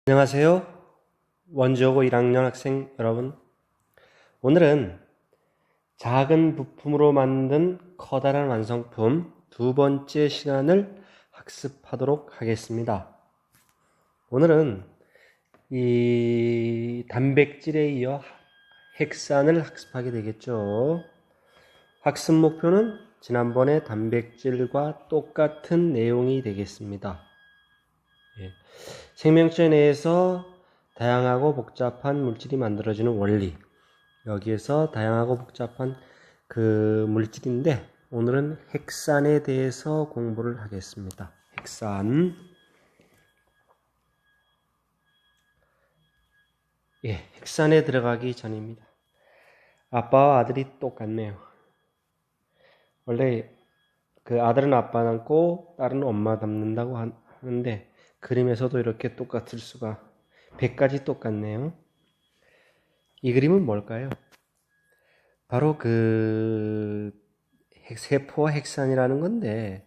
안녕하세요. 원주여고 1학년 학생 여러분. 오늘은 작은 부품으로 만든 커다란 완성품 두 번째 시간을 학습하도록 하겠습니다. 오늘은 이 단백질에 이어 핵산을 학습하게 되겠죠. 학습 목표는 지난번에 단백질과 똑같은 내용이 되겠습니다. 생명체 내에서 다양하고 복잡한 물질이 만들어지는 원리, 여기에서 다양하고 복잡한 그 물질인데 오늘은 핵산에 대해서 공부를 하겠습니다. 핵산. 핵산에 들어가기 전입니다. 아빠와 아들이 똑같네요. 원래 그 아들은 아빠 닮고 딸은 엄마 닮는다고 하는데 그림에서도 이렇게 똑같을 수가 100가지 똑같네요. 이 그림은 뭘까요? 바로 그 세포와 핵산이라는 건데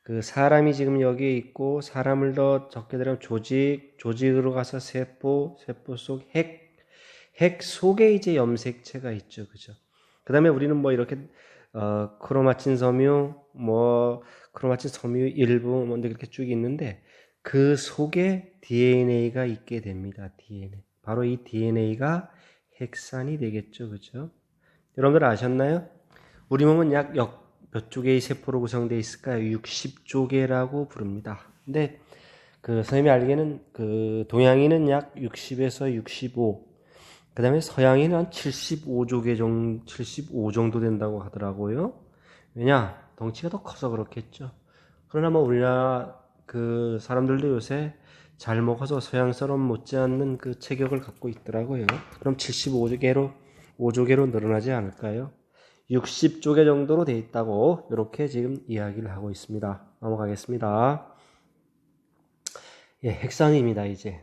그 사람이 지금 여기에 있고 사람을 더 적게 들으면 조직으로 가서 세포 속 핵 속에 이제 염색체가 있죠. 그죠? 그 다음에 우리는 뭐 이렇게 크로마틴 섬유, 크로마틴 섬유 일부 뭐 이렇게 쭉 있는데 그 속에 DNA가 있게 됩니다. DNA. 바로 이 DNA가 핵산이 되겠죠. 그죠? 여러분들 아셨나요? 우리 몸은 약 몇 조개의 세포로 구성되어 있을까요? 60조 개라고 부릅니다. 근데 그 선생님이 알기에는 그 동양인은 약 60에서 65, 그 다음에 서양인은 한 75 정도 된다고 하더라고요. 왜냐? 덩치가 더 커서 그렇겠죠. 그러나 뭐 우리나라 그 사람들도 요새 잘 먹어서 서양 사람 못지않는 그 체격을 갖고 있더라고요. 그럼 5조개로 늘어나지 않을까요? 60조개 정도로 돼 있다고 이렇게 지금 이야기를 하고 있습니다. 넘어가겠습니다. 핵산입니다. 이제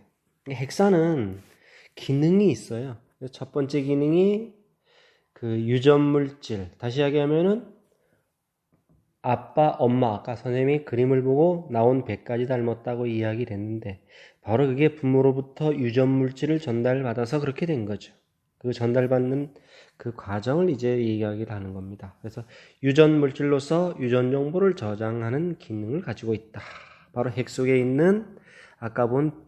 핵산은 기능이 있어요. 첫 번째 기능이 그 유전물질. 다시 이야기하면은 아빠, 엄마, 아까 선생님이 그림을 보고 나온 100가지 닮았다고 이야기를 했는데 바로 그게 부모로부터 유전물질을 전달받아서 그렇게 된 거죠. 그 전달받는 그 과정을 이제 이야기를 하는 겁니다. 그래서 유전물질로서 유전정보를 저장하는 기능을 가지고 있다. 바로 핵 속에 있는 아까 본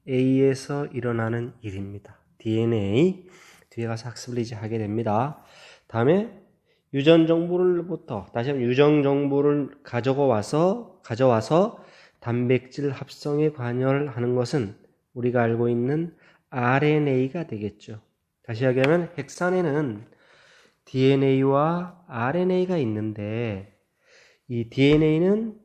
DNA에서 일어나는 일입니다. DNA. 뒤에 가서 학습을 이제 하게 됩니다. 다음에 유전 정보를부터 다시 한번 유전 정보를 가져와서 단백질 합성에 관여를 하는 것은 우리가 알고 있는 RNA가 되겠죠. 다시 이야기하면 핵산에는 DNA와 RNA가 있는데 이 DNA는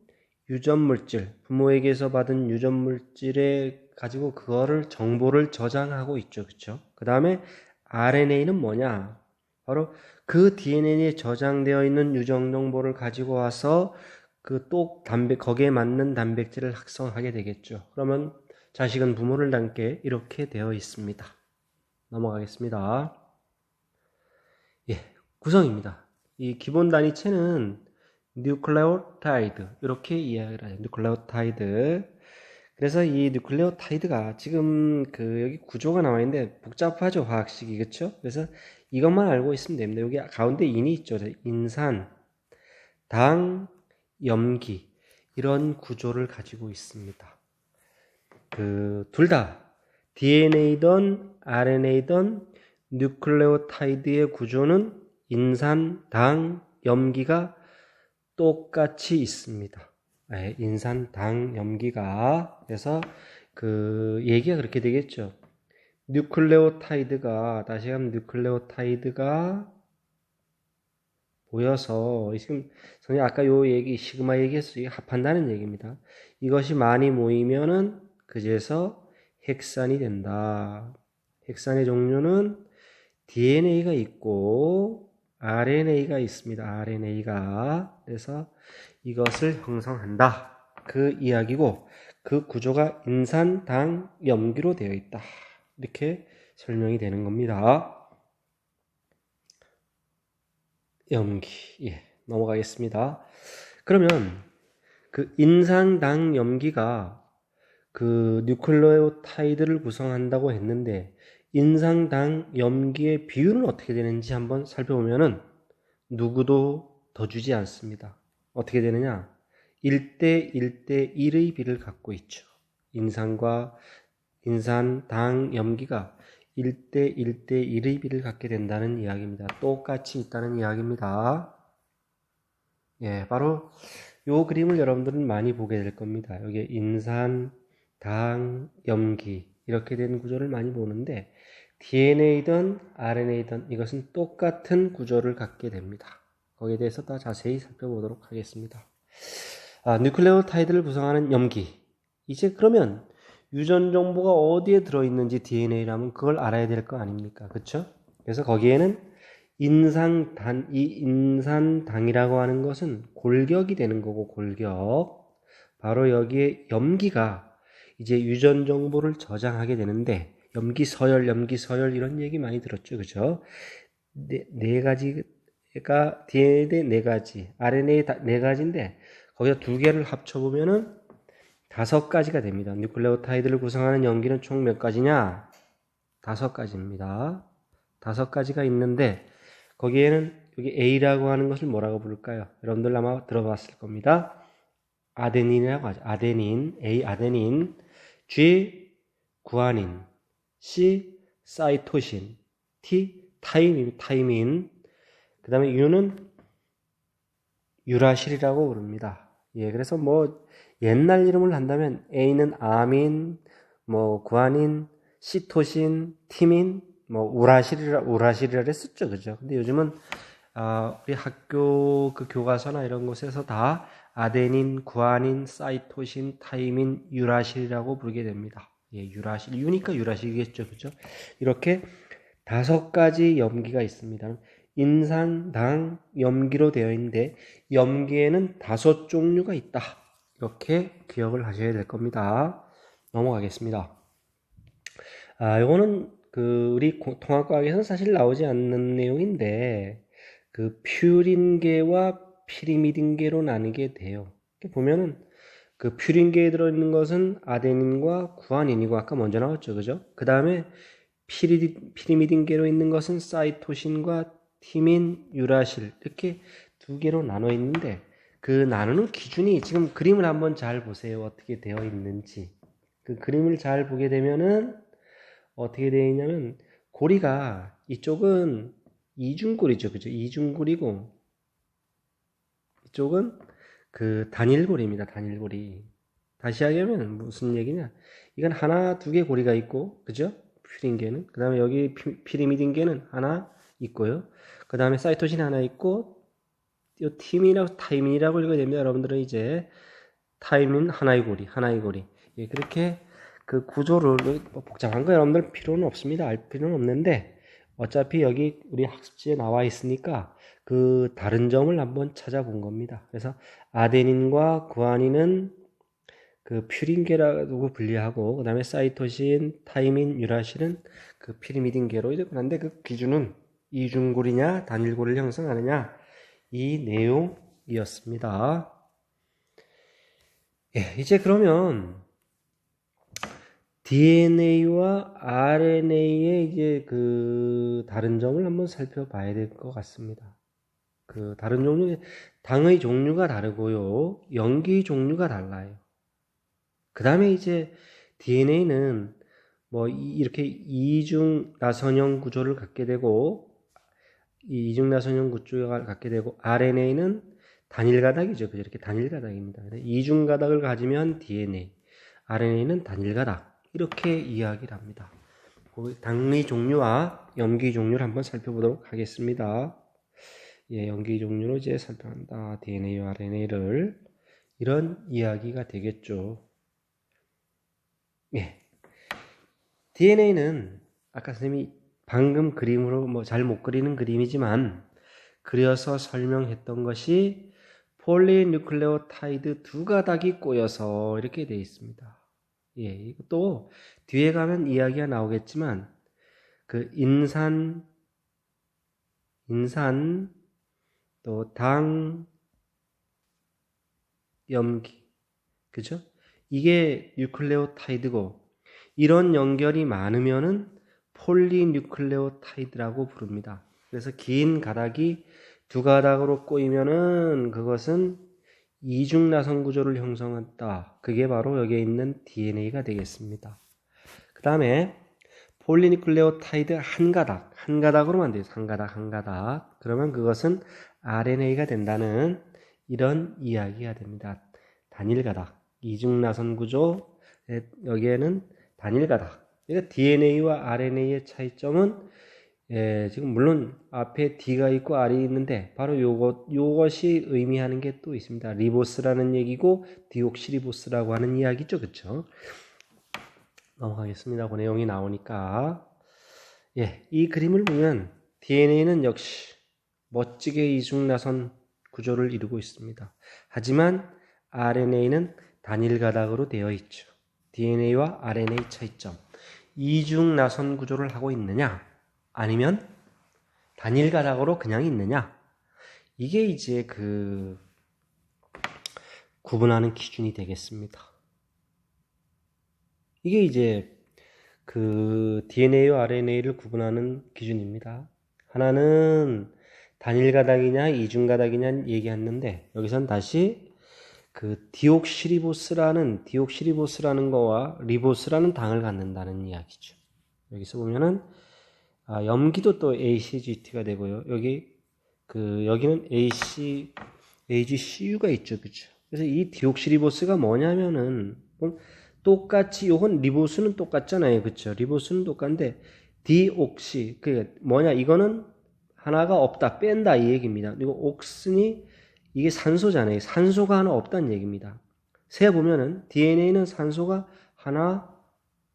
유전물질, 부모에게서 받은 유전물질에 가지고 그거를 정보를 저장하고 있죠. 그렇죠? 그 다음에 RNA는 뭐냐? 바로 그 DNA에 저장되어 있는 유전 정보를 가지고 와서 거기에 맞는 단백질을 합성하게 되겠죠. 그러면 자식은 부모를 닮게 이렇게 되어 있습니다. 넘어가겠습니다. 구성입니다. 이 기본 단위체는 뉴클레오타이드 이렇게 이야기를 하죠. 뉴클레오타이드. 그래서 이 뉴클레오타이드가 지금 그 여기 구조가 나와 있는데 복잡하죠. 화학식이. 그렇죠? 그래서 이것만 알고 있으면 됩니다. 여기 가운데 인이 있죠. 인산, 당, 염기 이런 구조를 가지고 있습니다. 그 둘 다 DNA든 RNA든 뉴클레오타이드의 구조는 인산, 당, 염기가 똑같이 있습니다. 인산, 당, 염기가. 그래서 그 얘기가 그렇게 되겠죠. 뉴클레오타이드가 다시 한번 뉴클레오타이드가 모여서 지금 선생님 아까 요 얘기 시그마 얘기했어요. 이게 합한다는 얘기입니다. 이것이 많이 모이면은 그제서 핵산이 된다. 핵산의 종류는 DNA가 있고 RNA가 있습니다. RNA가. 그래서 이것을 형성한다. 그 이야기고 그 구조가 인산, 당, 염기로 되어 있다. 이렇게 설명이 되는 겁니다. 염기. 넘어가겠습니다. 그러면 그 인산, 당, 염기가 그 뉴클레오타이드를 구성한다고 했는데 인산, 당, 염기의 비율은 어떻게 되는지 한번 살펴보면은 누구도 더 주지 않습니다. 어떻게 되느냐? 1대 1대 1의 비를 갖고 있죠. 인산, 당, 염기가 1대 1대 1의 비를 갖게 된다는 이야기입니다. 똑같이 있다는 이야기입니다. 예, 바로 요 그림을 여러분들은 많이 보게 될 겁니다. 여기 인산, 당, 염기 이렇게 된 구조를 많이 보는데 DNA든 RNA든 이것은 똑같은 구조를 갖게 됩니다. 거기에 대해서 더 자세히 살펴보도록 하겠습니다. 뉴클레오타이드를 구성하는 염기. 이제 그러면 유전 정보가 어디에 들어있는지 DNA라면 그걸 알아야 될 거 아닙니까? 그렇죠? 그래서 거기에는 이 인산당이라고 하는 것은 골격이 되는 거고, 골격. 바로 여기에 염기가 이제 유전 정보를 저장하게 되는데, 염기 서열 이런 얘기 많이 들었죠. 그죠? 네 가지가 DNA 네 가지, RNA 네 가지인데, 거기서 두 개를 합쳐보면은 5가지가 됩니다. 뉴클레오타이드를 구성하는 염기는 총 몇 가지냐? 5가지입니다. 5가지가 있는데 거기에는 여기 A라고 하는 것을 뭐라고 부를까요? 여러분들 아마 들어봤을 겁니다. 아데닌이라고 하죠. 아데닌, A 아데닌, G 구아닌, C 사이토신, T 타이민, 그 다음에 U는 유라실이라고 부릅니다. 예, 그래서 뭐 옛날 이름을 한다면 A는 아민, 뭐 구아닌, 시토신, 티민, 뭐 우라실이라 했었죠, 그죠? 근데 요즘은 우리 학교 그 교과서나 이런 곳에서 다 아데닌, 구아닌, 사이토신, 타이민, 유라실이라고 부르게 됩니다. 예, 유라실, 유니까 유라실이겠죠, 그죠? 이렇게 5가지 염기가 있습니다. 인산, 당, 염기로 되어 있는데 염기에는 5종류가 있다. 이렇게 기억을 하셔야 될 겁니다. 넘어가겠습니다. 요거는 우리 통합과학에서는 사실 나오지 않는 내용인데 그 퓨린계와 피리미딘계로 나뉘게 돼요. 이렇게 보면은 그 퓨린계에 들어있는 것은 아데닌과 구아닌이고 아까 먼저 나왔죠, 그죠? 그 다음에 피리미딘계로 있는 것은 사이토신과 티민, 유라실 이렇게 2개로 나눠 있는데 그 나누는 기준이 지금 그림을 한번 잘 보세요. 어떻게 되어 있는지. 그 그림을 잘 보게 되면은 어떻게 되어 있냐면 고리가 이쪽은 이중고리죠. 그죠? 이중고리고 이쪽은 그 단일고리입니다. 단일고리. 다시 하면 무슨 얘기냐? 이건 하나, 2개 고리가 있고, 그죠? 퓨린계는. 그 다음에 여기 피리미딘계는 하나 있고요. 그 다음에 사이토신 하나 있고, 이 티민이라고 타이민이라고 읽어야 됩니다. 여러분들은 이제 타이민 하나의 고리. 예, 그렇게 그 구조를 뭐 복잡한 거 여러분들 필요는 없습니다. 알 필요는 없는데 어차피 여기 우리 학습지에 나와 있으니까 그 다른 점을 한번 찾아본 겁니다. 그래서 아데닌과 구아닌은 그 퓨린계라고 분리하고 그 다음에 사이토신, 타이민, 유라실은 그 피리미딘계로 이렇게 하는데 그 기준은 이중고리냐 단일고리를 형성하느냐 이 내용이었습니다. 예, 이제 그러면 DNA와 RNA의 이제 그 다른 점을 한번 살펴봐야 될 것 같습니다. 그 다른 종류, 당의 종류가 다르고요, 염기 종류가 달라요. 그 다음에 이제 DNA는 뭐 이렇게 이중 나선형 구조를 갖게 되고, 이중 나선형 구조를 갖게 되고, RNA는 단일 가닥이죠. 그죠? 이렇게 단일 가닥입니다. 이중 가닥을 가지면 DNA, RNA는 단일 가닥. 이렇게 이야기를 합니다. 당의 종류와 염기 종류를 한번 살펴보도록 하겠습니다. 예, 염기 종류로 이제 살펴본다. DNA와 RNA를. 이런 이야기가 되겠죠. 예. DNA는 아까 선생님이 방금 그림으로 뭐 잘 못 그리는 그림이지만 그려서 설명했던 것이 폴리뉴클레오타이드 2가닥이 꼬여서 이렇게 되어 있습니다. 예, 이것도 뒤에 가면 이야기가 나오겠지만 그 인산 또 당, 염기, 그죠? 이게 뉴클레오타이드고 이런 연결이 많으면은 폴리뉴클레오타이드라고 부릅니다. 그래서 긴 가닥이 두 가닥으로 꼬이면은 그것은 이중나선 구조를 형성한다. 그게 바로 여기에 있는 DNA가 되겠습니다. 그 다음에 폴리뉴클레오타이드 한 가닥으로만 돼요. 한 가닥. 그러면 그것은 RNA가 된다는 이런 이야기가 됩니다. 단일 가닥, 이중나선 구조, 여기에는 단일 가닥. 그러니까 DNA와 RNA의 차이점은 지금 물론 앞에 D가 있고 R이 있는데 바로 요것이 의미하는 게 또 있습니다. 리보스라는 얘기고 디옥시리보스라고 하는 이야기죠. 그렇죠? 넘어가겠습니다. 그 내용이 나오니까. 이 그림을 보면 DNA는 역시 멋지게 이중나선 구조를 이루고 있습니다. 하지만 RNA는 단일 가닥으로 되어 있죠. DNA와 RNA 차이점. 이중나선 구조를 하고 있느냐? 아니면 단일 가닥으로 그냥 있느냐? 이게 이제 그 구분하는 기준이 되겠습니다. 이게 이제 그 DNA와 RNA를 구분하는 기준입니다. 하나는 단일 가닥이냐 이중 가닥이냐 얘기했는데 여기선 다시 그 디옥시리보스라는 거와 리보스라는 당을 갖는다는 이야기죠. 여기서 보면은 염기도 또 ACGT가 되고요. 여기는 AGCU가 있죠. 그죠? 그래서 이 디옥시리보스가 뭐냐면은 똑같이 요건 리보스는 똑같잖아요. 그쵸? 리보스는 똑같은데 디옥시 그게 뭐냐 이거는 하나가 없다 뺀다 이 얘기입니다. 그리고 옥슨이 이게 산소잖아요. 산소가 하나 없다는 얘기입니다. 세 보면은 DNA는 산소가 하나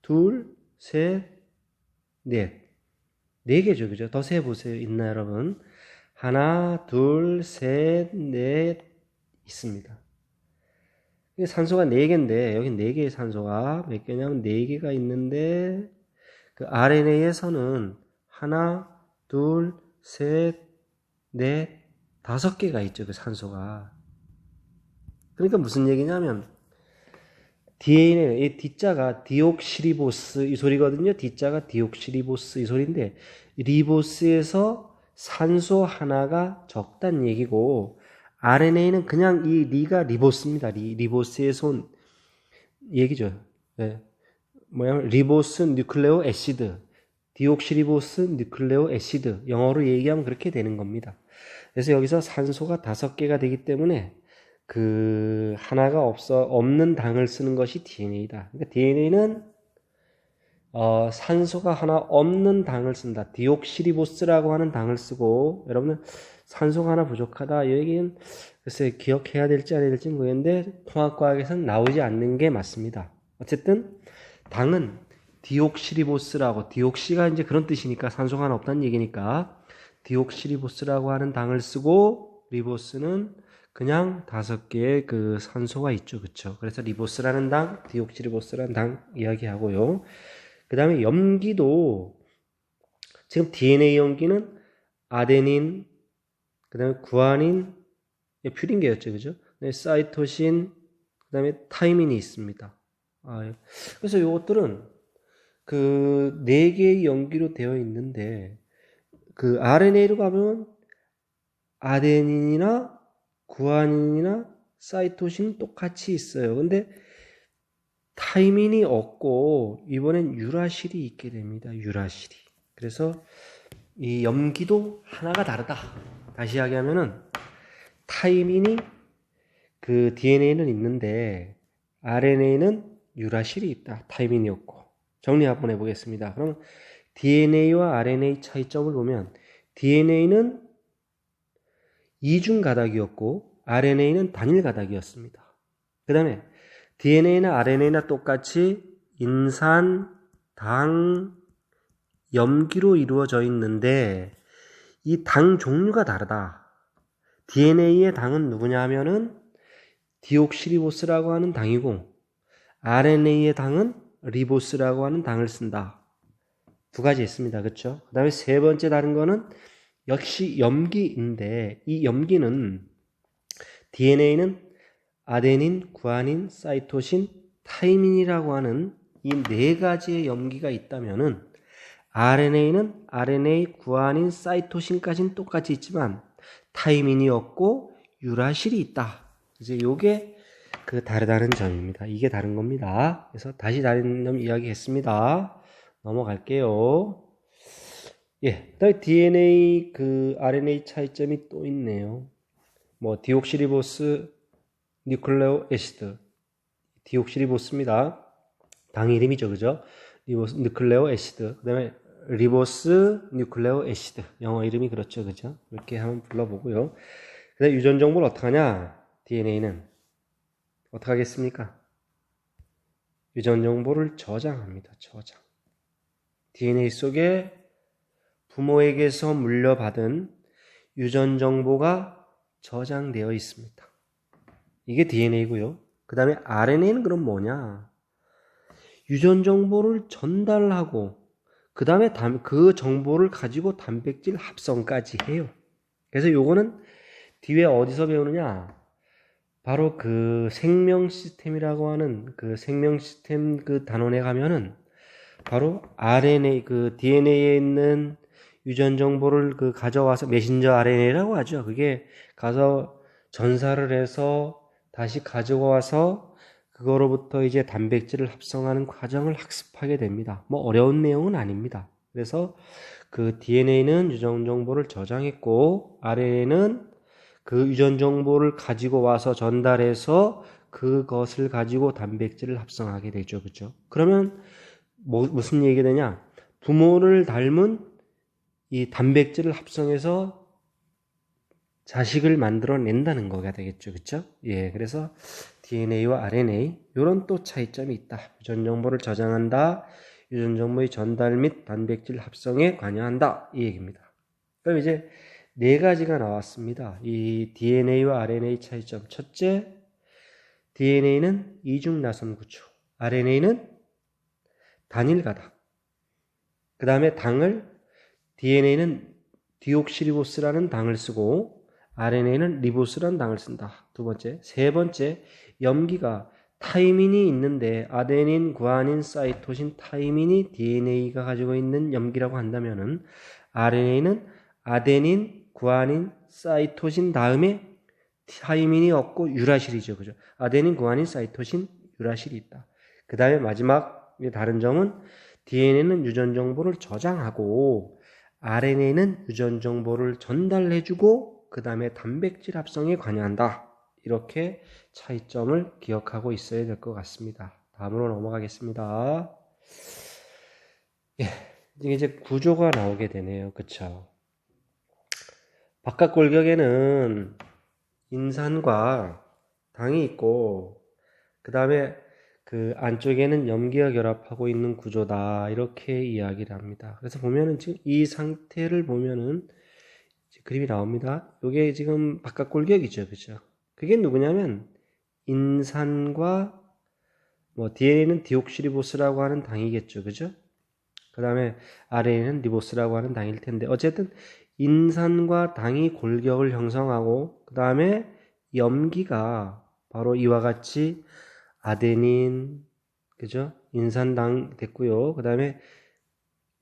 둘 셋 네 개죠. 그죠? 더 세 보세요. 있나 여러분? 하나 둘 셋 넷 있습니다. 산소가 4개인데 여기 4개의 산소가 몇 개냐면 4개가 있는데 그 RNA에서는 하나, 둘, 셋, 넷, 5개가 있죠. 그 산소가. 그러니까 무슨 얘기냐면 DNA, 이 D자가 디옥시리보스 이 소리거든요. D자가 디옥시리보스 이 소리인데 리보스에서 산소 하나가 적다는 얘기고 RNA는 그냥 이 리가 리보스입니다. 리보스에서 온 얘기죠. 리보스 뉴클레오 애시드, 디옥시리보스 뉴클레오 애시드. 영어로 얘기하면 그렇게 되는 겁니다. 그래서 여기서 산소가 5개가 되기 때문에 그 하나가 없는 당을 쓰는 것이 DNA다. 그러니까 DNA는 산소가 하나 없는 당을 쓴다. 디옥시리보스라고 하는 당을 쓰고 여러분은 산소가 하나 부족하다. 이 얘기는 글쎄 기억해야 될지 안 해야 될지 모르겠는데 통합과학에서는 나오지 않는 게 맞습니다. 어쨌든 당은 디옥시리보스라고 디옥시가 이제 그런 뜻이니까 산소가 하나 없다는 얘기니까 디옥시리보스라고 하는 당을 쓰고 리보스는 그냥 5개의 그 산소가 있죠. 그쵸? 그래서 리보스라는 당, 디옥시리보스라는 당 이야기하고요. 그 다음에 염기도 지금 DNA 염기는 아데닌, 그 다음에 구아닌, 퓨린계였죠. 그죠? 네, 사이토신, 그 다음에 타이민이 있습니다. 그래서 이것들은 그 4개의 염기로 되어 있는데 그 RNA로 가면 아데닌이나 구아닌이나 사이토신 똑같이 있어요. 근데 타이민이 없고 이번엔 유라실이 있게 됩니다. 유라실이. 그래서 이 염기도 하나가 다르다. 다시 이야기하면은 타이민이 그 DNA는 있는데 RNA는 유라실이 있다. 타이민이 없고. 정리 한번 해보겠습니다. 그럼 DNA와 RNA 차이점을 보면 DNA는 이중 가닥이었고 RNA는 단일 가닥이었습니다. 그 다음에 DNA나 RNA나 똑같이 인산, 당, 염기로 이루어져 있는데 이 당 종류가 다르다. DNA의 당은 누구냐 하면은 디옥시리보스라고 하는 당이고 RNA의 당은 리보스라고 하는 당을 쓴다. 2가지 있습니다. 그렇죠? 그 다음에 3번째 다른 거는 역시 염기인데 이 염기는 DNA는 아데닌, 구아닌, 사이토신, 타이민이라고 하는 이 네 가지의 염기가 있다면은 RNA는 RNA 구안인 사이토신까지는 똑같이 있지만 타이민이 없고 유라실이 있다. 이제 요게 그 다르다는 점입니다. 이게 다른 겁니다. 그래서 다시 다른 점 이야기했습니다. 넘어갈게요. 예, 그다음에 DNA 그 RNA 차이점이 또 있네요. 뭐 디옥시리보스 뉴클레오 애시드, 디옥시리보스입니다. 당 이름이죠, 그죠? 리보스 뉴클레오 애시드. 그다음에 리보스 뉴클레오 애시드. 영어 이름이 그렇죠, 그죠? 이렇게 한번 불러보고요. 그다음에 유전 정보를 어떻게 하냐? DNA는 어떻게 하겠습니까? 유전 정보를 저장합니다. 저장. DNA 속에 부모에게서 물려받은 유전 정보가 저장되어 있습니다. 이게 DNA고요. 그 다음에 RNA는 그럼 뭐냐? 유전 정보를 전달하고 그 다음에 그 정보를 가지고 단백질 합성까지 해요. 그래서 요거는 뒤에 어디서 배우느냐? 바로 그 생명 시스템이라고 하는 그 생명 시스템 그 단원에 가면은 바로 RNA 그 DNA에 있는 유전 정보를 그 가져와서 메신저 RNA라고 하죠. 그게 가서 전사를 해서 다시 가져와서 그거로부터 이제 단백질을 합성하는 과정을 학습하게 됩니다. 뭐 어려운 내용은 아닙니다. 그래서 그 DNA는 유전 정보를 저장했고 RNA는 그 유전 정보를 가지고 와서 전달해서 그것을 가지고 단백질을 합성하게 되죠. 그죠? 그러면 무슨 얘기가 되냐? 부모를 닮은 이 단백질을 합성해서 자식을 만들어낸다는 거가 되겠죠. 그쵸? 예, 그래서 DNA와 RNA, 요런 또 차이점이 있다. 유전 정보를 저장한다. 유전 정보의 전달 및 단백질 합성에 관여한다. 이 얘기입니다. 그럼 이제 네 가지가 나왔습니다. 이 DNA와 RNA 차이점. 첫째, DNA는 이중나선 구조. RNA는 단일 가닥. 그 다음에 당을 DNA는 디옥시리보스라는 당을 쓰고 RNA는 리보스라는 당을 쓴다. 두 번째. 세 번째, 염기가 타이민이 있는데 아데닌, 구아닌, 사이토신, 타이민이 DNA가 가지고 있는 염기라고 한다면은 RNA는 아데닌, 구아닌, 사이토신 다음에 타이민이 없고 유라실이죠. 그죠? 아데닌, 구아닌, 사이토신, 유라실이 있다. 그 다음에 마지막 다른 점은 DNA는 유전 정보를 저장하고 RNA는 유전 정보를 전달해주고 그 다음에 단백질 합성에 관여한다. 이렇게 차이점을 기억하고 있어야 될 것 같습니다. 다음으로 넘어가겠습니다. 예, 이제 구조가 나오게 되네요. 그쵸? 바깥 골격에는 인산과 당이 있고 그 다음에 그 안쪽에는 염기가 결합하고 있는 구조다. 이렇게 이야기를 합니다. 그래서 보면은 지금 이 상태를 보면은 그림이 나옵니다. 이게 지금 바깥 골격이죠. 그죠? 그게 누구냐면 인산과 뭐 DNA는 디옥시리보스라고 하는 당이겠죠. 그죠? 그 다음에 RNA는 리보스라고 하는 당일 텐데 어쨌든 인산과 당이 골격을 형성하고 그 다음에 염기가 바로 이와 같이 아데닌, 그죠? 인산당 됐고요. 그 다음에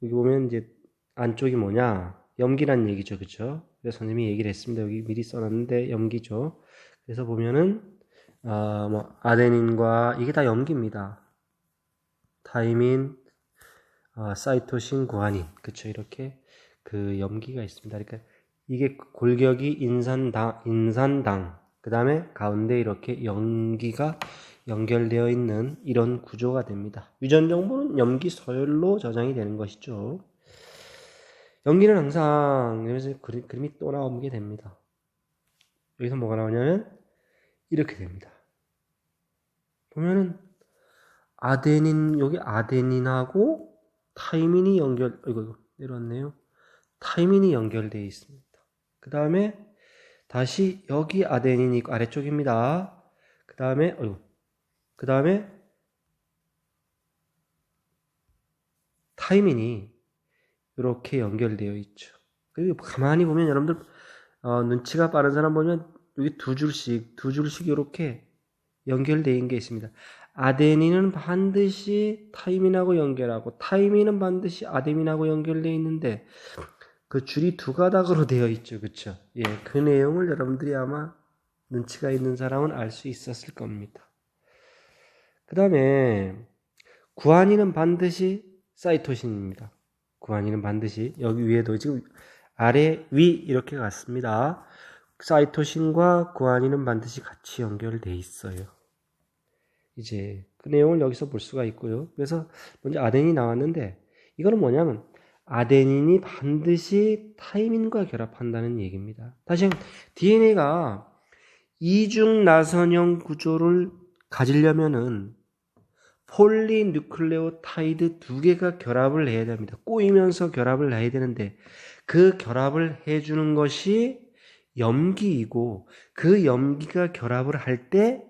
여기 보면 이제 안쪽이 뭐냐? 염기란 얘기죠. 그죠? 그래서 선생님이 얘기를 했습니다. 여기 미리 써놨는데 염기죠. 그래서 보면은 뭐 아데닌과 이게 다 염기입니다. 타이민, 사이토신, 구아닌, 그쵸? 이렇게 그 염기가 있습니다. 그러니까 이게 골격이 인산당, 그 다음에 가운데 이렇게 염기가 연결되어 있는 이런 구조가 됩니다. 유전 정보는 염기 서열로 저장이 되는 것이죠. 염기는 항상 여기서 그림이 또 나오게 됩니다. 여기서 뭐가 나오냐면 이렇게 됩니다. 보면은 아데닌, 여기 아데닌하고 타이민이 이거 내려왔네요. 타이민이 연결되어 있습니다. 그 다음에 다시 여기 아데닌이 있고 아래쪽입니다. 그 다음에 타이민이 이렇게 연결되어 있죠. 그리고 가만히 보면 여러분들 눈치가 빠른 사람 보면 여기 두 줄씩 이렇게 연결되어 있는 게 있습니다. 아데닌은 반드시 타이민하고 연결하고 타이민은 반드시 아데닌하고 연결되어 있는데 그 줄이 두 가닥으로 되어 있죠. 그렇죠? 예, 그 내용을 여러분들이 아마 눈치가 있는 사람은 알 수 있었을 겁니다. 그 다음에 구아닌은 반드시 사이토신입니다. 구아닌은 반드시 여기 위에도 지금 아래 위 이렇게 갔습니다. 사이토신과 구아닌은 반드시 같이 연결돼 있어요. 이제 그 내용을 여기서 볼 수가 있고요. 그래서 먼저 아데닌이 나왔는데 이거는 뭐냐면 아데닌이 반드시 타이민과 결합한다는 얘기입니다. 다시 DNA가 이중 나선형 구조를 가지려면은 폴리뉴클레오타이드 두 개가 결합을 해야 됩니다. 꼬이면서 결합을 해야 되는데 그 결합을 해주는 것이 염기이고 그 염기가 결합을 할 때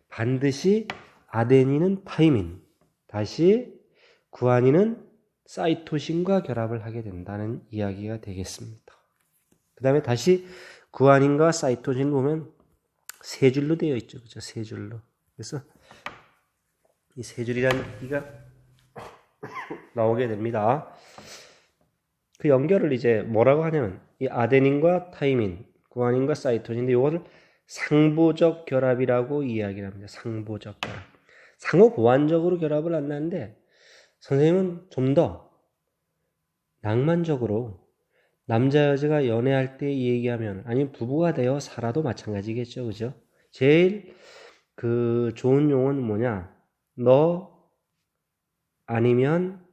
반드시 아데닌은 타이민, 다시 구아닌은 사이토신과 결합을 하게 된다는 이야기가 되겠습니다. 그 다음에 다시 구아닌과 사이토신 보면 세 줄로 되어 있죠. 그죠? 세 줄로. 그래서 이 세 줄이라는 얘기가 나오게 됩니다. 그 연결을 이제 뭐라고 하냐면 이 아데닌과 타이민, 구아닌과 사이토신인데 이거를 상보적 결합이라고 이야기를 합니다. 상보적 결합. 상호 보완적으로 결합을 안 하는데 선생님은 좀 더 낭만적으로 남자 여자가 연애할 때 얘기하면 아니면 부부가 되어 살아도 마찬가지겠죠. 그죠? 제일 그 좋은 용어는 뭐냐? 너 아니면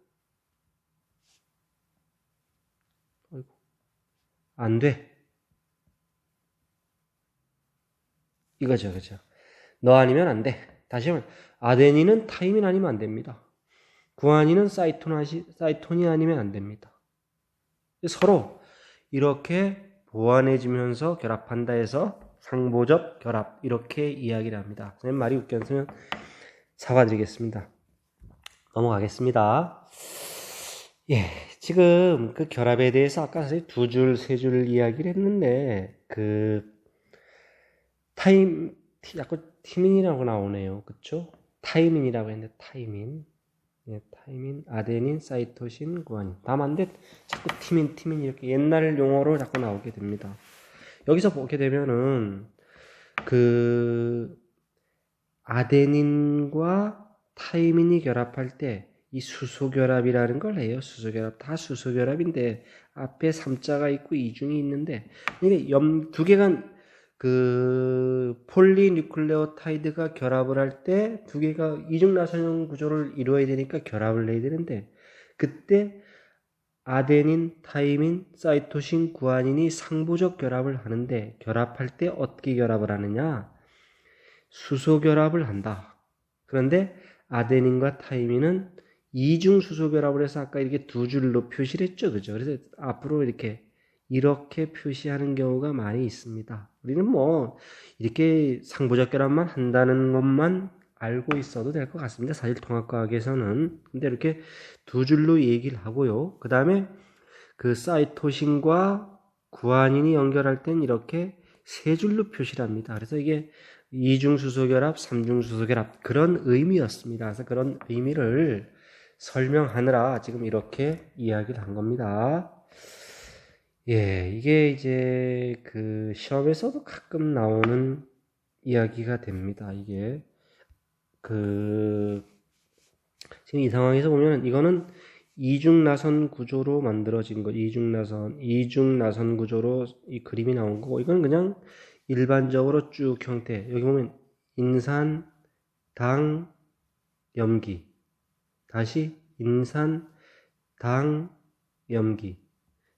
안 돼. 이거죠. 그죠? 너 아니면 안 돼. 다시 한번 아데닌은 타이민 아니면 안 됩니다. 구아닌은 사이톤이 아니면 안 됩니다. 서로 이렇게 보완해지면서 결합한다 해서 상보적 결합 이렇게 이야기를 합니다. 선생님 말이 웃겼으면 사과드리겠습니다. 넘어가겠습니다. 예, 지금 그 결합에 대해서 아까 선생님 두 줄, 세 줄 이야기를 했는데 자꾸 티민이라고 나오네요. 그쵸? 타이민이라고 했는데 타이민. 예, 타이민, 아데닌, 사이토신, 구아닌. 다 맞는데 자꾸 티민 이렇게 옛날 용어로 자꾸 나오게 됩니다. 여기서 보게 되면은 그 아데닌과 타이민이 결합할 때 이 수소결합이라는 걸 해요. 수소결합. 다 수소결합인데 앞에 3자가 있고 이중이 있는데 이게 두 개가 그 폴리뉴클레오타이드가 결합을 할 때 두 개가 이중나선형 구조를 이루어야 되니까 결합을 해야 되는데 그때 아데닌, 타이민, 사이토신, 구아닌이 상보적 결합을 하는데 결합할 때 어떻게 결합을 하느냐? 수소 결합을 한다. 그런데 아데닌과 타이민은 이중 수소 결합을 해서 아까 이렇게 두 줄로 표시를 했죠. 그죠? 그래서 앞으로 이렇게 표시하는 경우가 많이 있습니다. 우리는 뭐 이렇게 상보적 결합만 한다는 것만 알고 있어도 될 것 같습니다. 사실 통합과학에서는. 근데 이렇게 두 줄로 얘기를 하고요. 그 다음에 그 사이토신과 구아닌이 연결할 땐 이렇게 세 줄로 표시를 합니다. 그래서 이게 이중수소결합, 삼중수소결합 그런 의미였습니다. 그래서 그런 의미를 설명하느라 지금 이렇게 이야기를 한 겁니다. 예, 이게 이제 그 시험에서도 가끔 나오는 이야기가 됩니다. 이게 지금 이 상황에서 보면 이거는 이중나선 구조로 만들어진 거, 이중나선 구조로 이 그림이 나온 거고, 이건 그냥 일반적으로 쭉 형태. 여기 보면 인산, 당, 염기. 다시 인산, 당, 염기.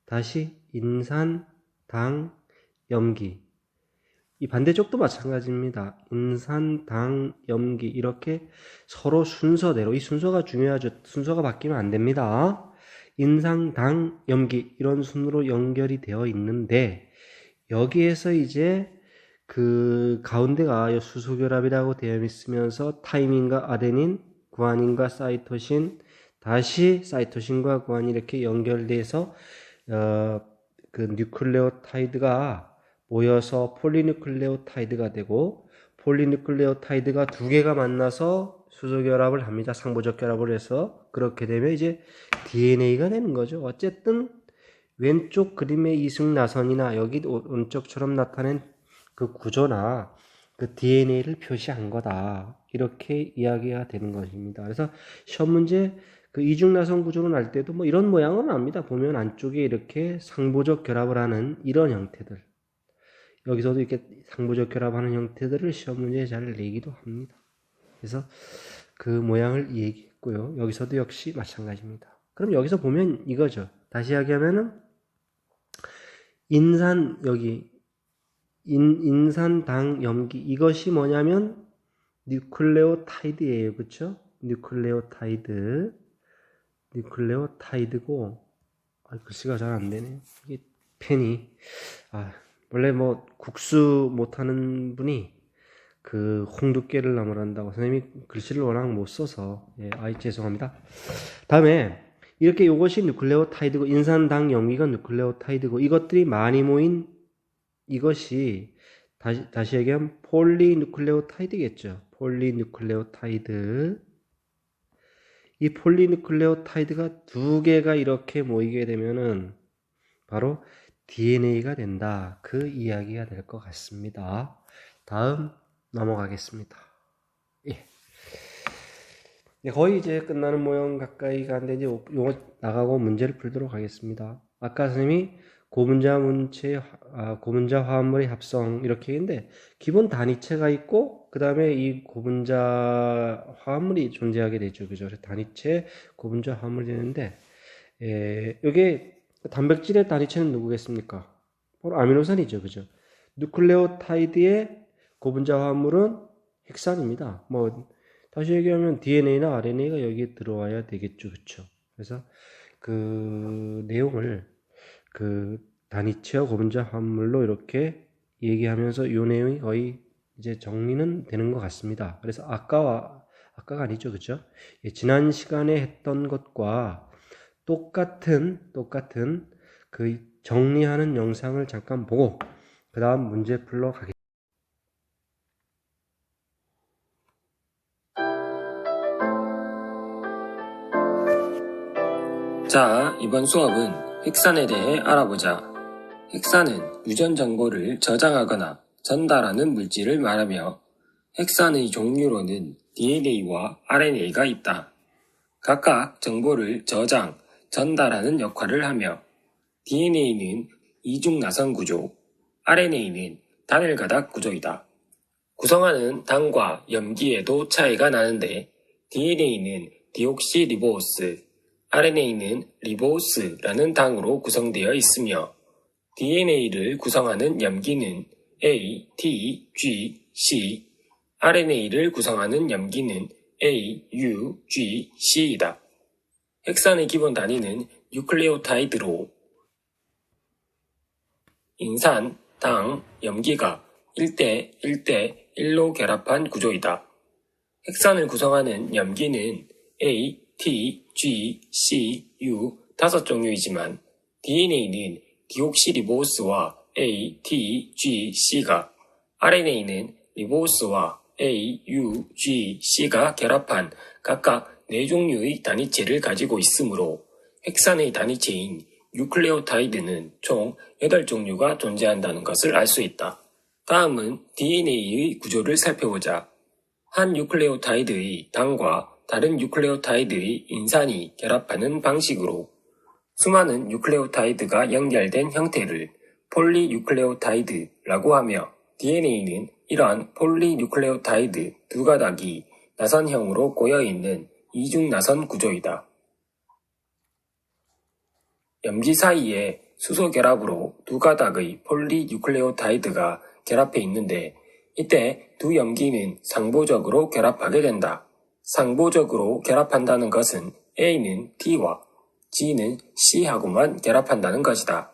다시 인산, 당, 염기. 이 반대쪽도 마찬가지입니다. 인산, 당, 염기 이렇게 서로 순서대로 이 순서가 중요하죠. 순서가 바뀌면 안 됩니다. 인산, 당, 염기 이런 순으로 연결이 되어 있는데 여기에서 이제 그 가운데가 수소결합이라고 되어 있으면서 타이민과 아데닌, 구아닌과 사이토신, 다시 사이토신과 구아닌 이렇게 연결돼서 그 뉴클레오타이드가 모여서 폴리뉴클레오타이드가 되고 폴리뉴클레오타이드가 두 개가 만나서 수소 결합을 합니다. 상보적 결합을 해서. 그렇게 되면 이제 DNA가 되는 거죠. 어쨌든 왼쪽 그림의 이승나선이나 여기 오른쪽처럼 나타낸 그 구조나 그 DNA를 표시한 거다. 이렇게 이야기가 되는 것입니다. 그래서 시험 문제 그 이중나선 구조로 날 때도 뭐 이런 모양은 납니다. 보면 안쪽에 이렇게 상보적 결합을 하는 이런 형태들. 여기서도 이렇게 상보적 결합하는 형태들을 시험 문제에 잘 내기도 합니다. 그래서 그 모양을 얘기했고요. 여기서도 역시 마찬가지입니다. 그럼 여기서 보면 이거죠. 다시 이야기하면은 인산당 염기 이것이 뭐냐면 뉴클레오타이드예요. 그렇죠? 뉴클레오타이드고 글씨가 잘 안 되네요. 이게 펜이 원래 뭐 국수 못하는 분이 그 홍두깨를 나무란다고 선생님이 글씨를 워낙 못 써서 죄송합니다. 다음에 이렇게 이것이 뉴클레오타이드고 인산당 염기가 뉴클레오타이드고 이것들이 많이 모인 이것이 다시 얘기하면 폴리뉴클레오타이드겠죠. 폴리뉴클레오타이드. 이 폴리뉴클레오타이드가 두 개가 이렇게 모이게 되면은 바로 DNA가 된다. 그 이야기가 될 것 같습니다. 다음 넘어가겠습니다. 거의 이제 끝나는 모양 가까이 가는데 이제 요거 나가고 문제를 풀도록 하겠습니다. 아까 선생님이 고분자 화합물의 합성 이렇게 했는데 기본 단위체가 있고 그 다음에 이 고분자 화합물이 존재하게 되죠. 그죠? 단위체, 고분자 화합물이 되는데 이게 단백질의 단위체는 누구겠습니까? 바로 아미노산이죠. 그죠? 뉴클레오타이드의 고분자 화합물은 핵산입니다. 다시 얘기하면 DNA나 RNA가 여기에 들어와야 되겠죠. 그쵸? 그래서 그 내용을 그 단위체와 고분자 화합물로 이렇게 얘기하면서 이 내용이 거의 이제 정리는 되는 것 같습니다. 그래서 아까가 아니죠. 그쵸? 지난 시간에 했던 것과 똑같은 그 정리하는 영상을 잠깐 보고 그 다음 문제 풀러 가겠습니다. 자, 이번 수업은 핵산에 대해 알아보자. 핵산은 유전 정보를 저장하거나 전달하는 물질을 말하며 핵산의 종류로는 DNA와 RNA가 있다. 각각 정보를 저장, 전달하는 역할을 하며 DNA는 이중나선 구조, RNA는 단일가닥 구조이다. 구성하는 당과 염기에도 차이가 나는데 DNA는 디옥시리보스, RNA는 리보스라는 당으로 구성되어 있으며 DNA를 구성하는 염기는 A, T, G, C, RNA를 구성하는 염기는 A, U, G, C이다. 핵산의 기본 단위는 뉴클레오타이드로 인산, 당, 염기가 1대 1대 1로 결합한 구조이다. 핵산을 구성하는 염기는 A, T, G, C, U 5종류이지만 DNA는 디옥시리보스와 A, T, G, C가 RNA는 리보스와 A, U, G, C가 결합한 각각 4종류의 단위체를 가지고 있으므로 핵산의 단위체인 뉴클레오타이드는 총 8종류가 존재한다는 것을 알 수 있다. 다음은 DNA의 구조를 살펴보자. 한 뉴클레오타이드의 당과 다른 뉴클레오타이드의 인산이 결합하는 방식으로 수많은 뉴클레오타이드가 연결된 형태를 폴리뉴클레오타이드라고 하며 DNA는 이러한 폴리뉴클레오타이드 두 가닥이 나선형으로 꼬여있는 이중나선 구조이다. 염기 사이에 수소 결합으로 두 가닥의 폴리뉴클레오타이드가 결합해 있는데 이때 두 염기는 상보적으로 결합하게 된다. 상보적으로 결합한다는 것은 A는 T와 G는 C하고만 결합한다는 것이다.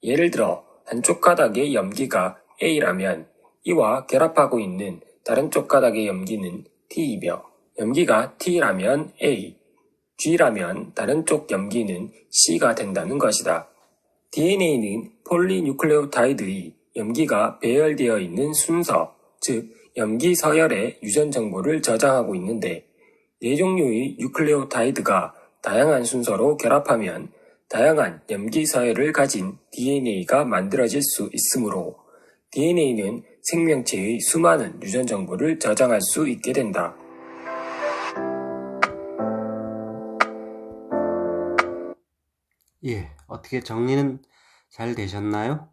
예를 들어 한쪽 가닥의 염기가 A라면 이와 결합하고 있는 다른 쪽 가닥의 염기는 T이며 염기가 T라면 A, G라면 다른 쪽 염기는 C가 된다는 것이다. DNA는 폴리뉴클레오타이드의 염기가 배열되어 있는 순서, 즉 염기 서열의 유전 정보를 저장하고 있는데 4종류의 뉴클레오타이드가 다양한 순서로 결합하면 다양한 염기 서열을 가진 DNA가 만들어질 수 있으므로 DNA는 생명체의 수많은 유전 정보를 저장할 수 있게 된다. 예, 어떻게 정리는 잘 되셨나요?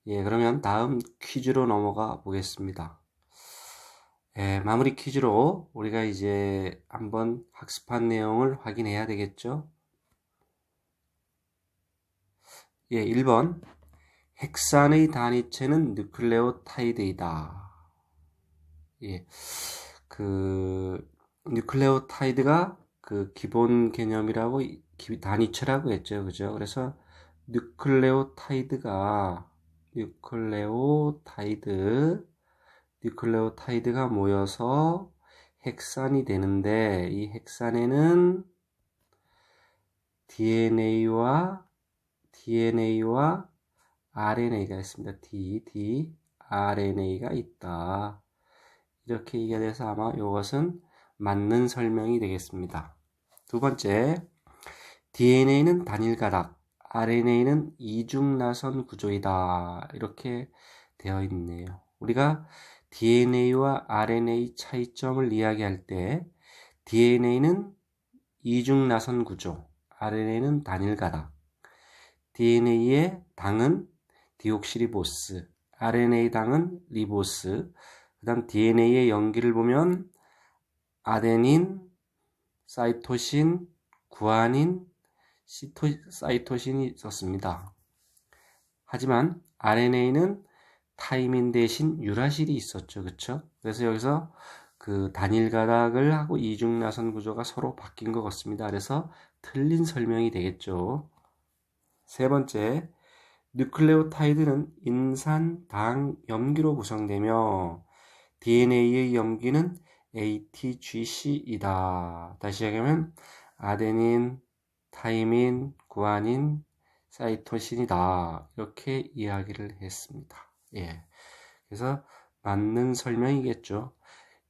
예, 그러면 다음 퀴즈로 넘어가 보겠습니다. 예, 마무리 퀴즈로 우리가 이제 한번 학습한 내용을 확인해야 되겠죠? 예, 1번. 헥산의 단위체는 누클레오타이드이다. 예, 누클레오타이드가 기본 개념이라고, 단위체라고 했죠. 그죠? 그래서 뉴클레오타이드가 모여서 헥산이 되는데, 이 헥산에는 DNA와 RNA가 있습니다. RNA가 있다. 이렇게 이해돼서 아마 이것은 맞는 설명이 되겠습니다. 두 번째, DNA는 단일 가닥, RNA는 이중나선 구조이다. 이렇게 되어 있네요. 우리가 DNA와 RNA 차이점을 이야기할 때 DNA는 이중나선 구조, RNA는 단일 가닥, DNA의 당은 디옥시리보스, RNA 당은 리보스, 그 다음 DNA의 연기를 보면 아데닌, 사이토신, 구아닌, 사이토신이 있었습니다. 하지만 RNA는 타이민 대신 유라실이 있었죠. 그쵸? 그래서 여기서 단일 가닥을 하고 이중나선 구조가 서로 바뀐 것 같습니다. 그래서 틀린 설명이 되겠죠. 세 번째, 뉴클레오타이드는 인산, 당, 염기로 구성되며 DNA의 염기는 ATGC이다. 다시 얘기하면 아데닌, 타이민, 구아닌, 사이토신이다. 이렇게 이야기를 했습니다. 예. 그래서 맞는 설명이겠죠.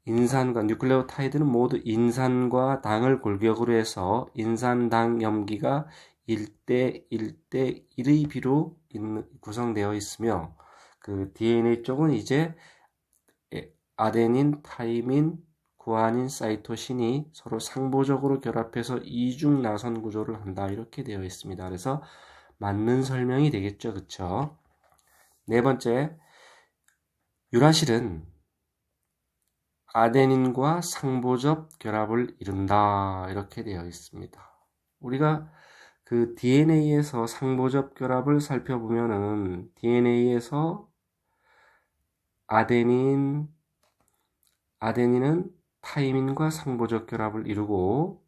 뉴클레오타이드는 모두 인산과 당을 골격으로 해서 인산당 염기가 1대 1대 1의 비로 구성되어 있으며 DNA 쪽은 이제 아데닌, 타이민, 구아닌, 사이토신이 서로 상보적으로 결합해서 이중 나선 구조를 한다. 이렇게 되어 있습니다. 그래서 맞는 설명이 되겠죠. 그쵸? 네 번째, 유라실은 아데닌과 상보적 결합을 이룬다. 이렇게 되어 있습니다. 우리가 DNA에서 상보적 결합을 살펴보면은 DNA에서 아데닌은 타이민과 상보적 결합을 이루고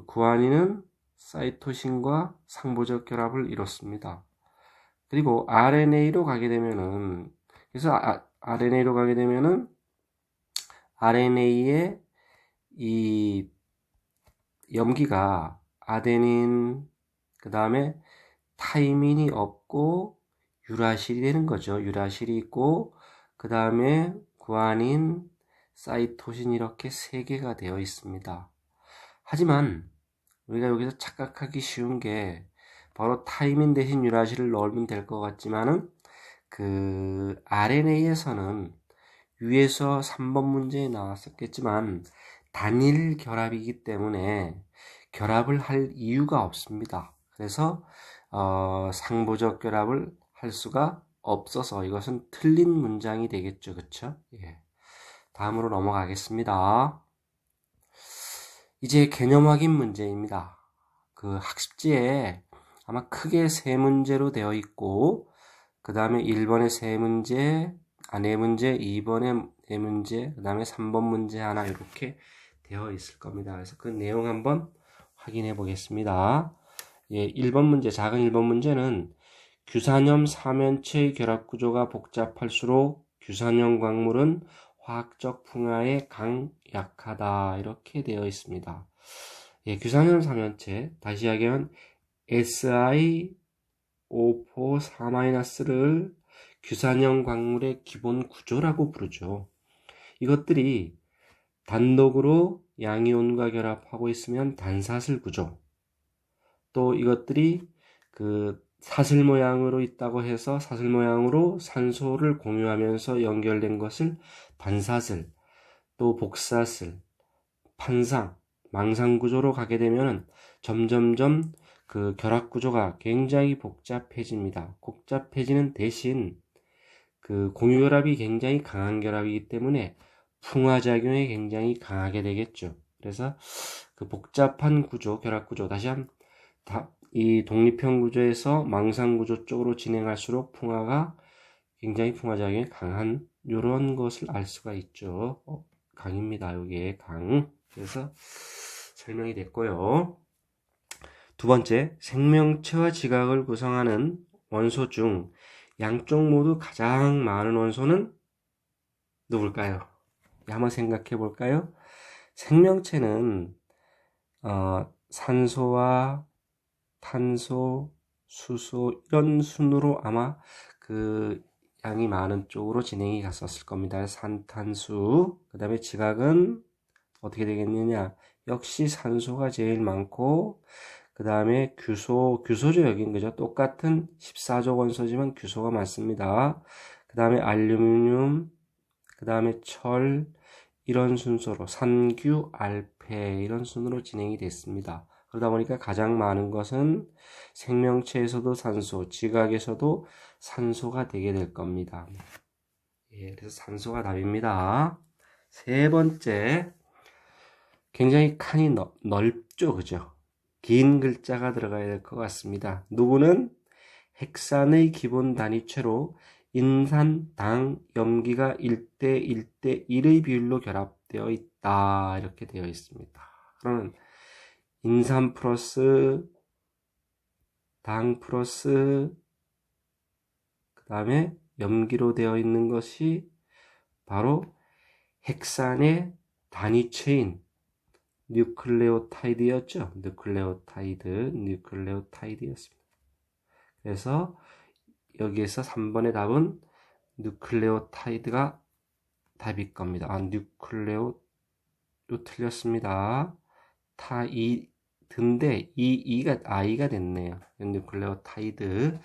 구아닌은 사이토신과 상보적 결합을 이뤘습니다. 그리고 RNA로 가게 되면은 RNA의 이 염기가 아데닌 그 다음에 타이민이 없고 유라실이 되는 거죠. 유라실이 있고 그 다음에 구아닌, 사이토신 이렇게 세 개가 되어 있습니다. 하지만 우리가 여기서 착각하기 쉬운 게 바로 타이민 대신 유라실을 넣으면 될 것 같지만은 RNA에서는 위에서 3번 문제에 나왔었겠지만 단일 결합이기 때문에 결합을 할 이유가 없습니다. 그래서 상보적 결합을 할 수가 없어서 이것은 틀린 문장이 되겠죠. 그쵸? 예. 다음으로 넘어가겠습니다. 이제 개념 확인 문제입니다. 학습지에 아마 크게 3문제로 되어 있고 그 다음에 1번에 3문제, 4문제, 2번에 4문제, 그 다음에 3번 문제 하나 이렇게 되어 있을 겁니다. 그래서 그 내용 한번 확인해 보겠습니다. 예, 1번 문제, 작은 1번 문제는 규산염 사면체의 결합 구조가 복잡할수록 규산염 광물은 화학적 풍화에 강약하다. 이렇게 되어 있습니다. 예, 규산염 사면체, 다시 이야기하면 SiO4-를 규산염 광물의 기본 구조라고 부르죠. 이것들이 단독으로 양이온과 결합하고 있으면 단사슬 구조. 또 이것들이 그 사슬 모양으로 있다고 해서 사슬 모양으로 산소를 공유하면서 연결된 것을 반사슬, 또 복사슬, 판상, 망상 구조로 가게 되면 점점점 그 결합 구조가 굉장히 복잡해집니다. 복잡해지는 대신 그 공유 결합이 굉장히 강한 결합이기 때문에 풍화작용이 굉장히 강하게 되겠죠. 그래서 그 복잡한 구조, 결합 구조, 다시 이 독립형 구조에서 망상 구조 쪽으로 진행할수록 굉장히 풍화작용이 강한 이런 것을 알 수가 있죠. 강입니다. 여기에 강. 그래서 설명이 됐고요. 두 번째, 생명체와 지각을 구성하는 원소 중 양쪽 모두 가장 많은 원소는 누굴까요? 한번 생각해 볼까요? 생명체는 산소와 탄소, 수소 이런 순으로 아마 그 양이 많은 쪽으로 진행이 갔었을 겁니다. 산탄수. 그 다음에 지각은 어떻게 되겠느냐? 역시 산소가 제일 많고 그 다음에 규소죠 여긴 그죠? 똑같은 14족 원소지만 규소가 많습니다. 그 다음에 알루미늄, 그 다음에 철 이런 순서로 산규, 알페 이런 순으로 진행이 됐습니다. 그러다 보니까 가장 많은 것은 생명체에서도 산소, 지각에서도 산소가 되게 될 겁니다. 예, 그래서 산소가 답입니다. 세 번째, 굉장히 칸이 넓죠, 그죠? 긴 글자가 들어가야 될 것 같습니다. 누구는 핵산의 기본 단위체로 인산, 당, 염기가 1대 1대 1의 비율로 결합되어 있다. 이렇게 되어 있습니다. 그러면 인산 플러스 당 플러스 그 다음에 염기로 되어 있는 것이 바로 핵산의 단위체인 뉴클레오타이드였죠. 뉴클레오타이드였습니다. 그래서 여기에서 3번의 답은 뉴클레오타이드가 답일 겁니다. 뉴클레오 틀렸습니다. 타이드인데 이가 아이가 됐네요. 뉴클레오타이드.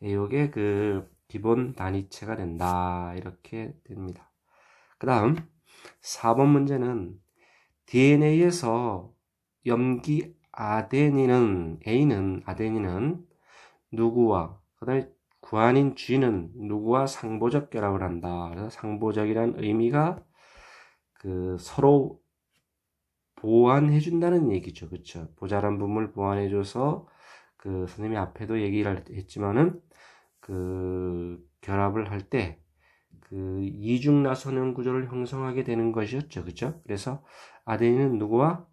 요게 그 기본 단위체가 된다. 이렇게 됩니다. 그 다음 4번 문제는 DNA에서 염기 아데닌은 누구와 그 다음에 구안인 G는 누구와 상보적 결합을 한다. 그래서 상보적이라는 의미가 그 서로 보완해 준다는 얘기죠. 그렇죠? 모자란 부분을 보완해 줘서 그 선생님이 앞에도 얘기를 했지만은 그 결합을 할 때 그 이중 나선형 구조를 형성하게 되는 것이었죠. 그렇죠? 그래서 아데닌은 누구와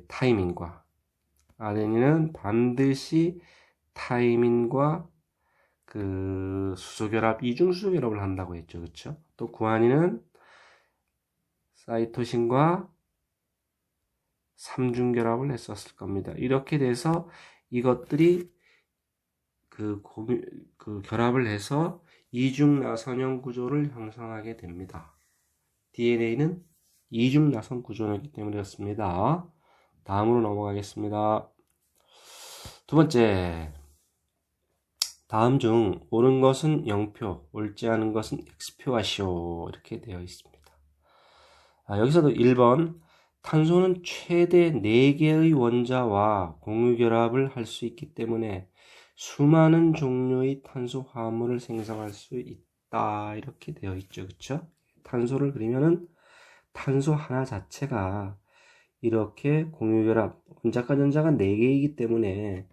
타이민과 아데닌은 반드시 타이민과 그 수소결합, 이중 수소결합을 한다고 했죠. 그렇죠? 또 구안인은 사이토신과 삼중결합을 했었을 겁니다. 이렇게 돼서 이것들이 그 결합을 해서 이중 나선형 구조를 형성하게 됩니다. DNA는 이중 나선 구조이기 때문에 그렇습니다. 다음으로 넘어가겠습니다. 두 번째, 다음 중 옳은 것은 0표, 옳지 않은 것은 X표 하시오. 이렇게 되어 있습니다. 여기서도 1번, 탄소는 최대 4개의 원자와 공유결합을 할 수 있기 때문에 수많은 종류의 탄소 화합물을 생성할 수 있다. 이렇게 되어 있죠. 그쵸? 탄소를 그리면은 탄소 하나 자체가 이렇게 공유결합, 원자과 전자가 4개이기 때문에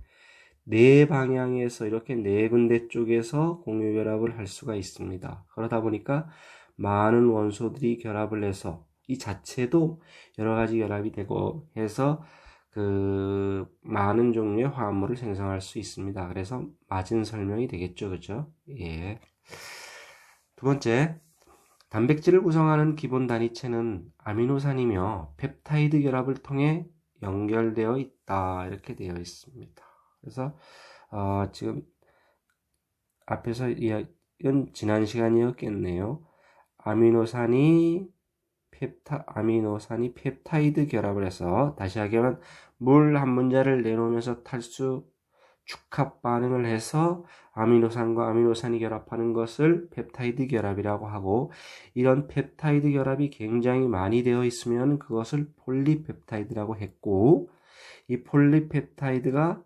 4방향에서 이렇게 4군데 쪽에서 공유결합을 할 수가 있습니다. 그러다 보니까 많은 원소들이 결합을 해서 이 자체도 여러 가지 결합이 되고 해서 그 많은 종류의 화합물을 생성할 수 있습니다. 그래서 맞은 설명이 되겠죠. 그죠? 예. 두 번째, 단백질을 구성하는 기본 단위체는 아미노산이며 펩타이드 결합을 통해 연결되어 있다. 이렇게 되어 있습니다. 그래서 지금 앞에서 이건 지난 시간이었겠네요. 아미노산이 아미노산이 펩타이드 결합을 해서, 다시 하면 물 한 문자를 내놓으면서 탈수 축합 반응을 해서 아미노산과 아미노산이 결합하는 것을 펩타이드 결합이라고 하고, 이런 펩타이드 결합이 굉장히 많이 되어 있으면 그것을 폴리펩타이드라고 했고, 이 폴리펩타이드가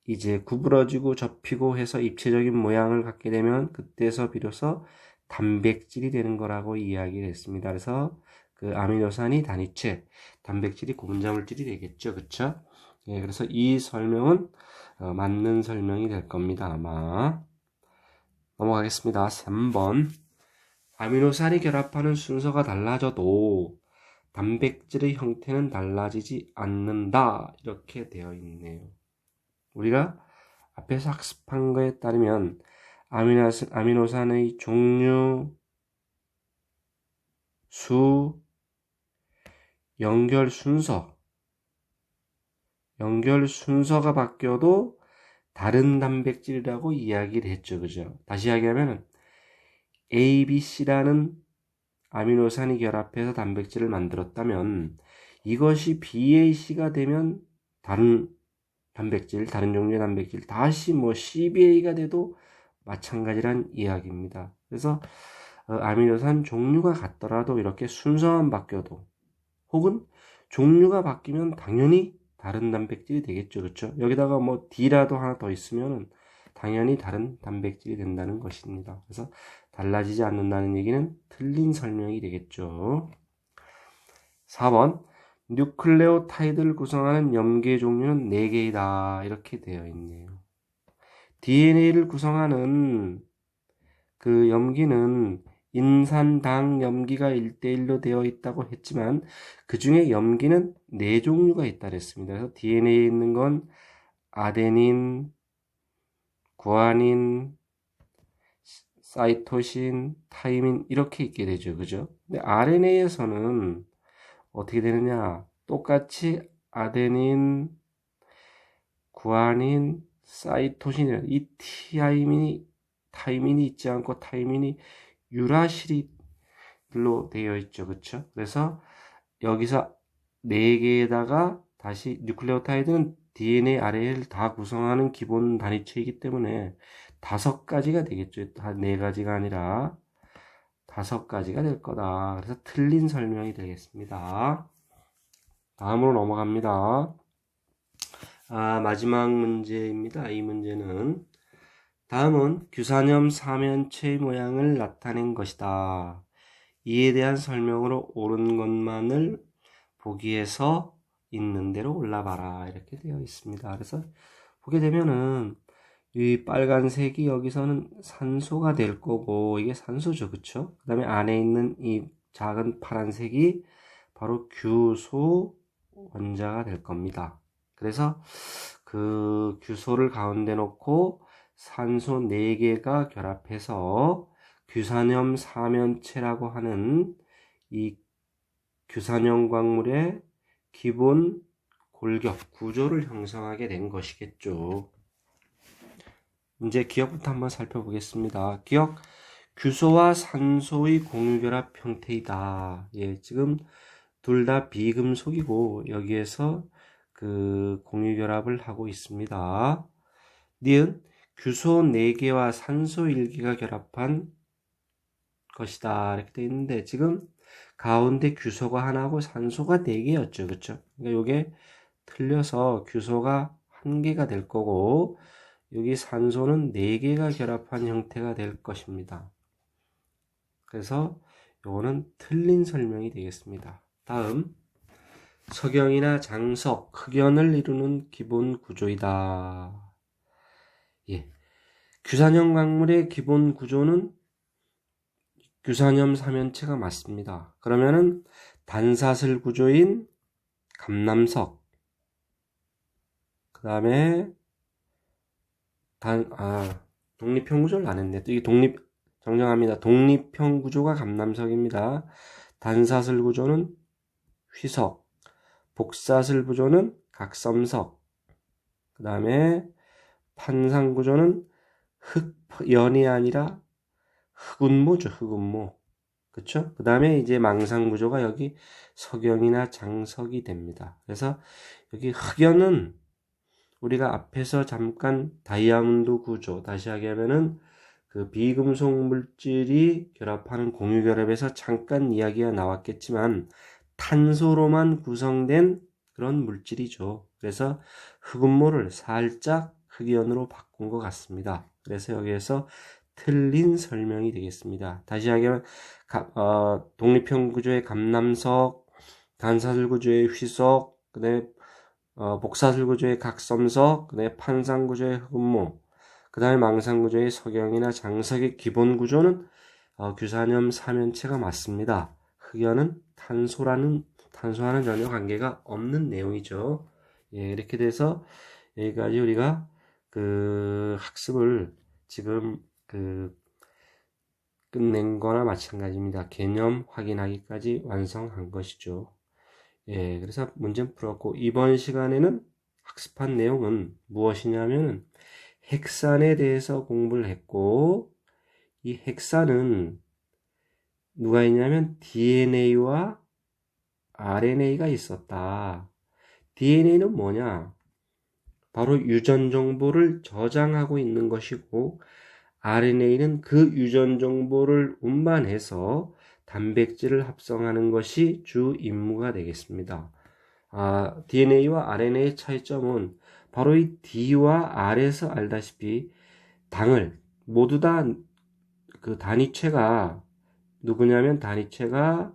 이제 구부러지고 접히고 해서 입체적인 모양을 갖게 되면 그때서 비로소 단백질이 되는 거라고 이야기를 했습니다. 그래서 그 아미노산이 단위체, 단백질이 고분자물질이 되겠죠. 그쵸? 예, 그래서 이 설명은 맞는 설명이 될 겁니다. 아마. 넘어가겠습니다. 3번. 아미노산이 결합하는 순서가 달라져도 단백질의 형태는 달라지지 않는다. 이렇게 되어 있네요. 우리가 앞에서 학습한 거에 따르면 아미노산의 종류, 수, 연결 순서가 바뀌어도 다른 단백질이라고 이야기를 했죠. 그죠? 다시 이야기하면 A, B, C라는 아미노산이 결합해서 단백질을 만들었다면 이것이 BAC가 되면 다른 단백질, 다른 종류의 단백질, 다시 CBA가 돼도 마찬가지란 이야기입니다. 그래서 아미노산 종류가 같더라도 이렇게 순서만 바뀌어도, 혹은 종류가 바뀌면 당연히 다른 단백질이 되겠죠. 그렇죠? 여기다가 D라도 하나 더 있으면 당연히 다른 단백질이 된다는 것입니다. 그래서 달라지지 않는다는 얘기는 틀린 설명이 되겠죠. 4번. 뉴클레오타이드를 구성하는 염계 종류는 4개이다. 이렇게 되어 있네요. DNA를 구성하는 그 염기는 인산당 염기가 1대1로 되어 있다고 했지만 그 중에 염기는 4종류가 있다 그랬습니다. 그래서 DNA에 있는 건 아데닌, 구아닌, 사이토신, 타이민 이렇게 있게 되죠. 그죠? 근데 RNA에서는 어떻게 되느냐? 똑같이 아데닌, 구아닌, 사이토신이라는 이 타이민이 있지 않고 타이민이 유라실로 되어 있죠. 그쵸? 그래서 여기서 4개에다가 다시 뉴클레오타이드는 DNA, RNA를 다 구성하는 기본 단위체이기 때문에 5가지가 되겠죠. 4가지가 아니라 5가지가 될 거다. 그래서 틀린 설명이 되겠습니다. 다음으로 넘어갑니다. 마지막 문제입니다. 이 문제는 다음은 규산염 사면체의 모양을 나타낸 것이다. 이에 대한 설명으로 옳은 것만을 보기에서 있는 대로 올라봐라. 이렇게 되어 있습니다. 그래서 보게 되면은 이 빨간색이 여기서는 산소가 될 거고, 이게 산소죠. 그쵸? 그 다음에 안에 있는 이 작은 파란색이 바로 규소 원자가 될 겁니다. 그래서 그 규소를 가운데 놓고 산소 4개가 결합해서 규산염 사면체라고 하는 이 규산염 광물의 기본 골격 구조를 형성하게 된 것이겠죠. 이제 기억부터 한번 살펴보겠습니다. 기억, 규소와 산소의 공유결합 형태이다. 예, 지금 둘 다 비금속이고 여기에서 그 공유결합을 하고 있습니다. 니은 규소 4개와 산소 1개가 결합한 것이다. 이렇게 되어 있는데 지금 가운데 규소가 하나고 산소가 4개였죠. 그쵸? 그러니까 이게 틀려서 규소가 1개가 될 거고 여기 산소는 4개가 결합한 형태가 될 것입니다. 그래서 이거는 틀린 설명이 되겠습니다. 다음, 석영이나 장석, 흑연을 이루는 기본 구조이다. 예. 규산염 광물의 기본 구조는 규산염 사면체가 맞습니다. 그러면은 단사슬 구조인 감남석, 그 다음에 독립형 구조를 안 했네. 또 이게 정정합니다. 독립형 구조가 감남석입니다. 단사슬 구조는 휘석, 복사슬 구조는 각섬석, 그 다음에 판상 구조는 흑연이 아니라 흑운모죠. 흑운모. 그쵸? 그 다음에 이제 망상 구조가 여기 석영이나 장석이 됩니다. 그래서 여기 흑연은 우리가 앞에서 잠깐 다이아몬드 구조, 다시 하면 그 비금속 물질이 결합하는 공유결합에서 잠깐 이야기가 나왔겠지만 탄소로만 구성된 그런 물질이죠. 그래서 흑음모를 살짝 흑연으로 바꾼 것 같습니다. 그래서 여기에서 틀린 설명이 되겠습니다. 다시 하면 독립형 구조의 감남석, 간사슬 구조의 휘석, 그다음에 복사슬 구조의 각섬석, 그다음에 판상 구조의 흑음모, 그다음에 망상 구조의 석영이나 장석의 기본 구조는 규산염 사면체가 맞습니다. 흑연은 탄소와는 전혀 관계가 없는 내용이죠. 예, 이렇게 돼서 여기까지 우리가 그 학습을 지금 끝낸 거나 마찬가지입니다. 개념 확인하기까지 완성한 것이죠. 예, 그래서 문제는 풀었고, 이번 시간에는 학습한 내용은 무엇이냐면, 핵산에 대해서 공부를 했고, 이 핵산은 누가 있냐면 DNA와 RNA가 있었다. DNA는 뭐냐? 바로 유전 정보를 저장하고 있는 것이고, RNA는 그 유전 정보를 운반해서 단백질을 합성하는 것이 주 임무가 되겠습니다. DNA와 RNA의 차이점은 바로 이 D와 R에서 알다시피 당을 모두 다 그 단위체가 누구냐면 단위체가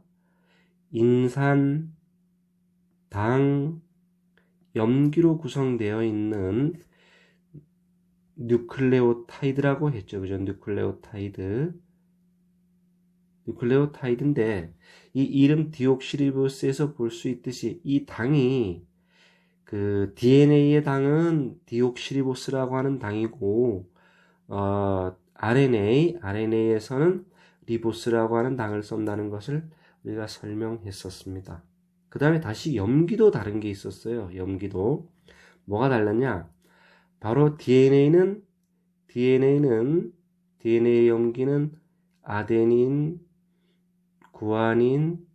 인산, 당, 염기로 구성되어 있는 뉴클레오타이드라고 했죠. 그죠? 뉴클레오타이드인데 이 이름 디옥시리보스에서 볼 수 있듯이 이 당이 그 DNA의 당은 디옥시리보스라고 하는 당이고 RNA에서는 리보스라고 하는 당을 쓴다는 것을 우리가 설명했었습니다. 그 다음에 다시 염기도 다른 게 있었어요. 염기도 뭐가 달랐냐? 바로 DNA 염기는 아데닌, 구아닌,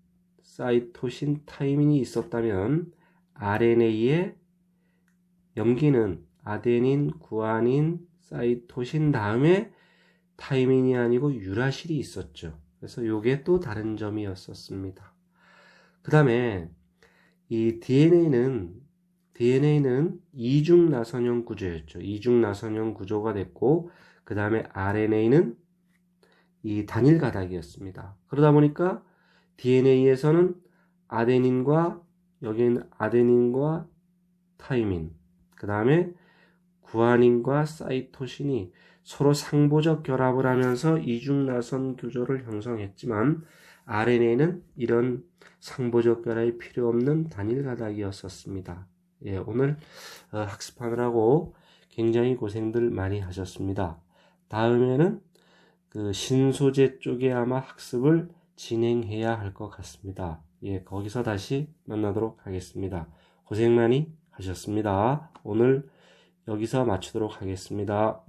사이토신, 타이민이 있었다면 RNA의 염기는 아데닌, 구아닌, 사이토신 다음에 타이민이 아니고 유라실이 있었죠. 그래서 이게 또 다른 점이었었습니다. 그 다음에 이 DNA는 이중 나선형 구조였죠. 이중 나선형 구조가 됐고, 그 다음에 RNA는 이 단일 가닥이었습니다. 그러다 보니까 DNA에서는 여기는 아데닌과 타이민, 그 다음에 구아닌과 사이토신이 서로 상보적 결합을 하면서 이중나선 구조를 형성했지만 RNA는 이런 상보적 결합이 필요 없는 단일 가닥이었었습니다. 예, 오늘 학습하느라고 굉장히 고생들 많이 하셨습니다. 다음에는 그 신소재 쪽에 아마 학습을 진행해야 할 것 같습니다. 예, 거기서 다시 만나도록 하겠습니다. 고생 많이 하셨습니다. 오늘 여기서 마치도록 하겠습니다.